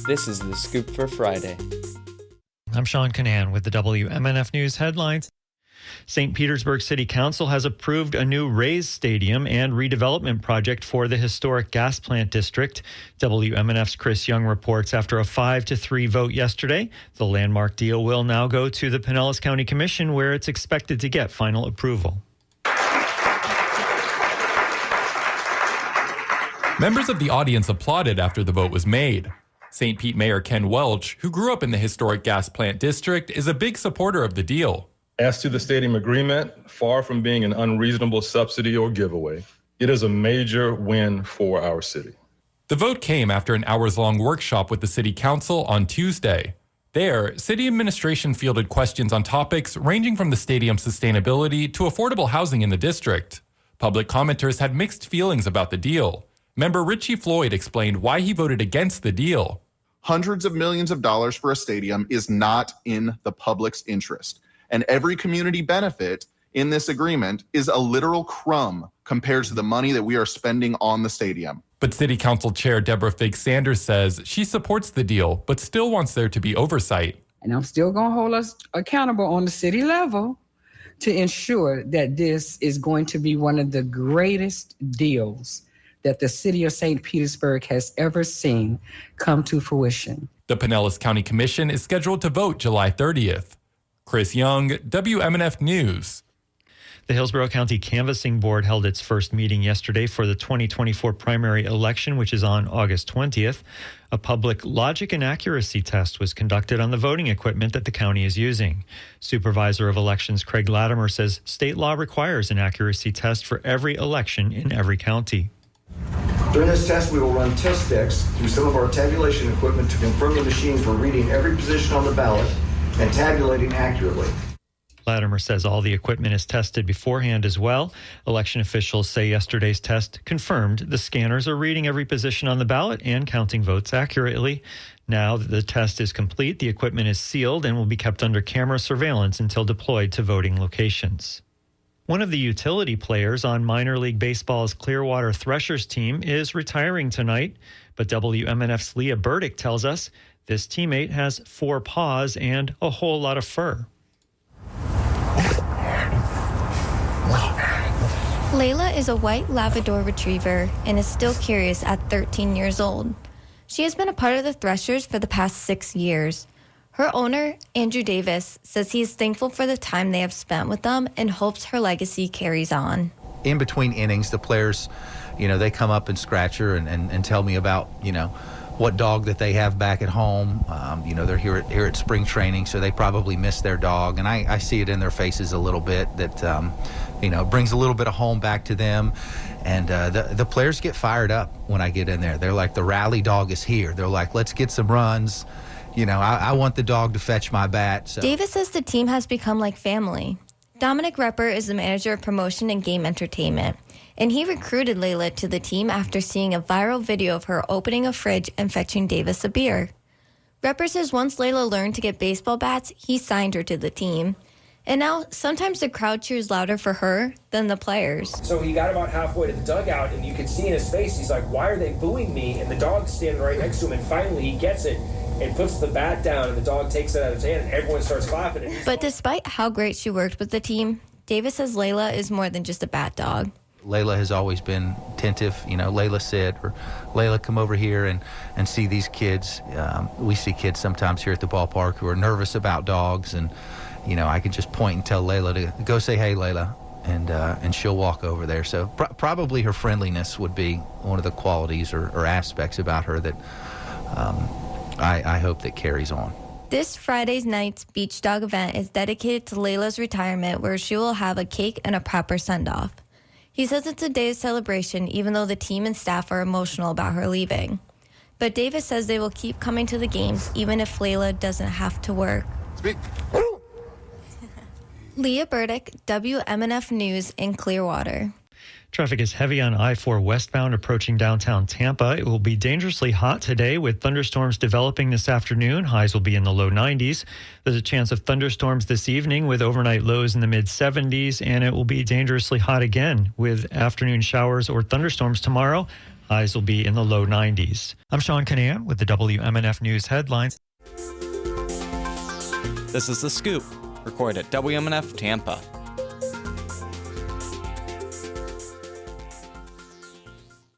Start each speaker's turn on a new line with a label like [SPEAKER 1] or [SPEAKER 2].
[SPEAKER 1] This is The Scoop for Friday.
[SPEAKER 2] I'm Sean Canan with the WMNF News headlines. St. Petersburg City Council has approved a new Rays Stadium and redevelopment project for the historic gas plant district. WMNF's Chris Young reports after a 5-3 vote yesterday, the landmark deal will now go to the Pinellas County Commission, where it's expected to get final approval.
[SPEAKER 3] Members of the audience applauded after the vote was made. St. Pete Mayor Ken Welch, who grew up in the historic gas plant district, is a big supporter of the deal.
[SPEAKER 4] As to the stadium agreement, far from being an unreasonable subsidy or giveaway, it is a major win for our city.
[SPEAKER 3] The vote came after an hours-long workshop with the City Council on Tuesday. There, city administration fielded questions on topics ranging from the stadium's sustainability to affordable housing in the district. Public commenters had mixed feelings about the deal. Member Richie Floyd explained why he voted against the deal.
[SPEAKER 5] Hundreds of millions of dollars for a stadium is not in the public's interest. And every community benefit in this agreement is a literal crumb compared to the money that we are spending on the stadium.
[SPEAKER 3] But City Council Chair Deborah Fig Sanders says she supports the deal, but still wants there to be oversight.
[SPEAKER 6] And I'm still going to hold us accountable on the city level to ensure that this is going to be one of the greatest deals that the city of St. Petersburg has ever seen come to fruition.
[SPEAKER 3] The Pinellas County Commission is scheduled to vote July 30th. Chris Young, WMNF News.
[SPEAKER 2] The Hillsborough County Canvassing Board held its first meeting yesterday for the 2024 primary election, which is on August 20th. A public logic and accuracy test was conducted on the voting equipment that the county is using. Supervisor of Elections Craig Latimer says state law requires an accuracy test for every election in every county.
[SPEAKER 7] During this test, we will run test sticks through some of our tabulation equipment to confirm the machines were reading every position on the ballot and tabulating accurately.
[SPEAKER 2] Latimer says all the equipment is tested beforehand as well. Election officials say yesterday's test confirmed the scanners are reading every position on the ballot and counting votes accurately. Now that the test is complete, the equipment is sealed and will be kept under camera surveillance until deployed to voting locations. One of the utility players on minor league baseball's Clearwater Threshers team is retiring tonight, but WMNF's Leah Burdick tells us this teammate has 4 paws and a whole lot of fur.
[SPEAKER 8] Layla is a white Labrador retriever and is still curious at 13 years old. She has been a part of the Threshers for the past 6 years. Her owner, Andrew Davis, says he is thankful for the time they have spent with them and hopes her legacy carries on.
[SPEAKER 9] In between innings, the players, they come up and scratch her and tell me about, what dog that they have back at home. They're here at spring training, so they probably miss their dog. And I see it in their faces a little bit that, brings a little bit of home back to them. And the players get fired up when I get in there. They're like, the rally dog is here. They're like, let's get some runs. I want the dog to fetch my bat. So.
[SPEAKER 8] Davis says the team has become like family. Dominic Repper is the manager of promotion and game entertainment, and he recruited Layla to the team after seeing a viral video of her opening a fridge and fetching Davis a beer. Repper says once Layla learned to get baseball bats, he signed her to the team. And now, sometimes the crowd cheers louder for her than the players.
[SPEAKER 10] So he got about halfway to the dugout, and you could see in his face, he's like, why are they booing me? And the dog's standing right next to him, and finally he gets it and puts the bat down, and the dog takes it out of his hand, and everyone starts clapping.
[SPEAKER 8] But despite how great she worked with the team, Davis says Layla is more than just a bat dog.
[SPEAKER 9] Layla has always been attentive. Layla said, or Layla, come over here and see these kids. We see kids sometimes here at the ballpark who are nervous about dogs, and I can just point and tell Layla to go say, hey, Layla, and she'll walk over there. So probably her friendliness would be one of the qualities or aspects about her that I hope that carries on.
[SPEAKER 8] This Friday's night's Beach Dog event is dedicated to Layla's retirement, where she will have a cake and a proper send-off. He says it's a day of celebration, even though the team and staff are emotional about her leaving. But Davis says they will keep coming to the games, even if Layla doesn't have to work.
[SPEAKER 5] Speak.
[SPEAKER 8] Leah Burdick, WMNF News in Clearwater.
[SPEAKER 2] Traffic is heavy on I-4 westbound approaching downtown Tampa. It will be dangerously hot today with thunderstorms developing this afternoon. Highs will be in the low 90s. There's a chance of thunderstorms this evening with overnight lows in the mid-70s, and it will be dangerously hot again with afternoon showers or thunderstorms tomorrow. Highs will be in the low 90s. I'm Sean Canan with the WMNF News headlines.
[SPEAKER 1] This is The Scoop, recorded at WMNF Tampa.